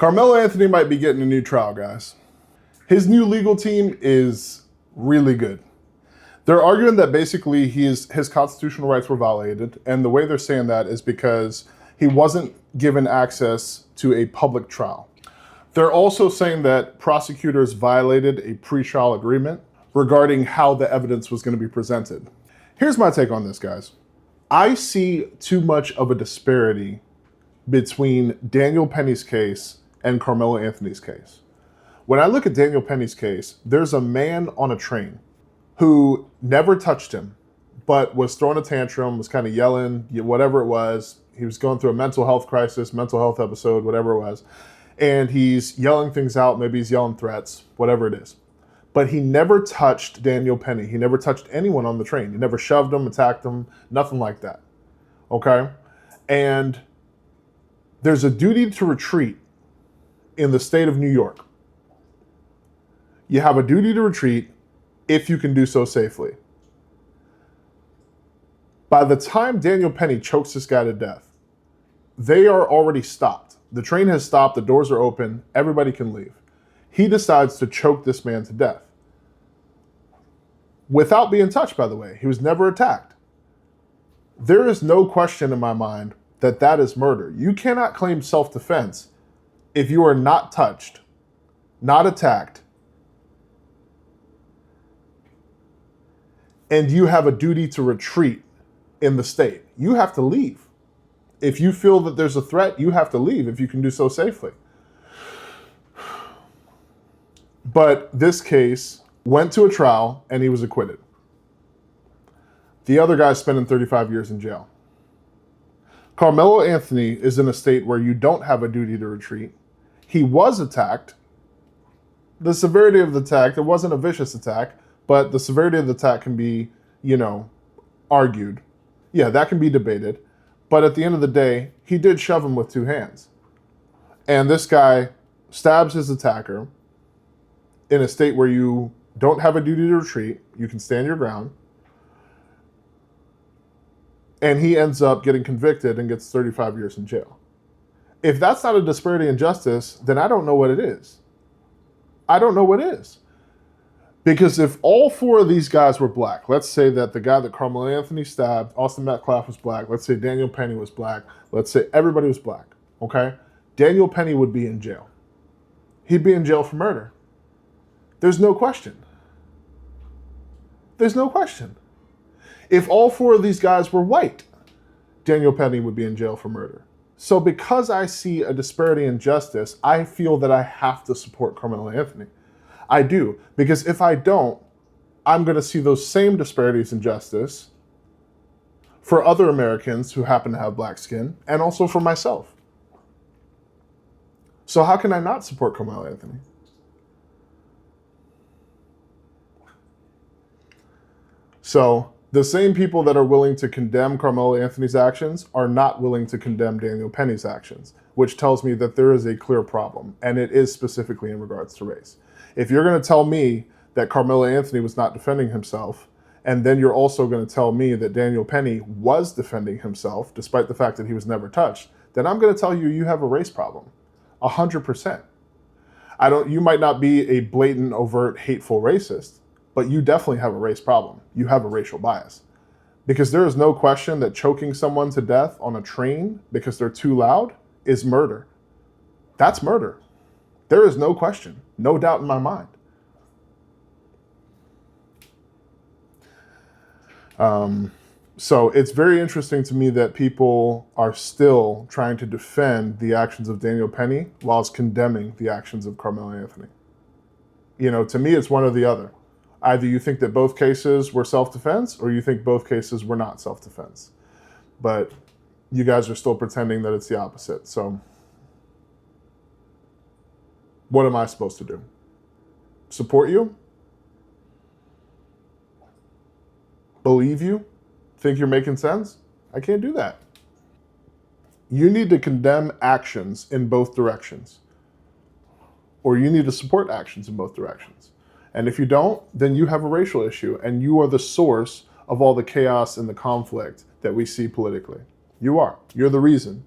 Karmelo Anthony might be getting a new trial, guys. His new legal team is really good. They're arguing that basically his constitutional rights were violated, and the way they're saying that is because he wasn't given access to a public trial. They're also saying that prosecutors violated a pretrial agreement regarding how the evidence was going to be presented. Here's my take on this, guys. I see too much of a disparity between Daniel Penny's case and Karmelo Anthony's case. When I look at Daniel Penny's case, there's a man on a train who never touched him, but was throwing a tantrum, was kind of yelling, whatever it was. He was going through a mental health crisis, mental health episode, whatever it was. And he's yelling things out, maybe he's yelling threats, whatever it is. But he never touched Daniel Penny. He never touched anyone on the train. He never shoved him, attacked him, nothing like that. Okay? And there's a duty to retreat in the state of New York. You have a duty to retreat if you can do so safely. By the time Daniel Penny chokes this guy to death, they are already stopped. The train has stopped, the doors are open, everybody can leave. He decides to choke this man to death. Without being touched, by the way. He was never attacked. There is no question in my mind that that is murder. You cannot claim self-defense if you are not touched, not attacked, and you have a duty to retreat in the state. You have to leave. If you feel that there's a threat, you have to leave if you can do so safely. But this case went to a trial and he was acquitted. The other guy's spending 35 years in jail. Karmelo Anthony is in a state where you don't have a duty to retreat. He was attacked. The severity of the attack, it wasn't a vicious attack, but the severity of the attack can be, argued. Yeah, that can be debated. But at the end of the day, he did shove him with two hands. And this guy stabs his attacker in a state where you don't have a duty to retreat. You can stand your ground. And he ends up getting convicted and gets 35 years in jail. If that's not a disparity in justice, then I don't know what it is. I don't know what is. Because if all four of these guys were black, let's say that the guy that Karmelo Anthony stabbed, Austin Metcalf was black, let's say Daniel Penny was black, let's say everybody was black, okay? Daniel Penny would be in jail. He'd be in jail for murder. There's no question. There's no question. If all four of these guys were white, Daniel Penny would be in jail for murder. So because I see a disparity in justice, I feel that I have to support Karmelo Anthony. I do, because if I don't, I'm going to see those same disparities in justice for other Americans who happen to have black skin, and also for myself. So how can I not support Karmelo Anthony? So the same people that are willing to condemn Karmelo Anthony's actions are not willing to condemn Daniel Penny's actions, which tells me that there is a clear problem, and it is specifically in regards to race. If you're going to tell me that Karmelo Anthony was not defending himself, and then you're also going to tell me that Daniel Penny was defending himself, despite the fact that he was never touched, then I'm going to tell you you have a race problem. 100%. You might not be a blatant, overt, hateful racist, but you definitely have a race problem. You have a racial bias. Because there is no question that choking someone to death on a train because they're too loud is murder. That's murder. There is no question, no doubt in my mind. So it's very interesting to me that people are still trying to defend the actions of Daniel Penny whilst condemning the actions of Karmelo Anthony. To me, it's one or the other. Either you think that both cases were self-defense, or you think both cases were not self-defense. But you guys are still pretending that it's the opposite. So what am I supposed to do? Support you? Believe you? Think you're making sense? I can't do that. You need to condemn actions in both directions. Or you need to support actions in both directions. And if you don't, then you have a racial issue, and you are the source of all the chaos and the conflict that we see politically. You are. You're the reason.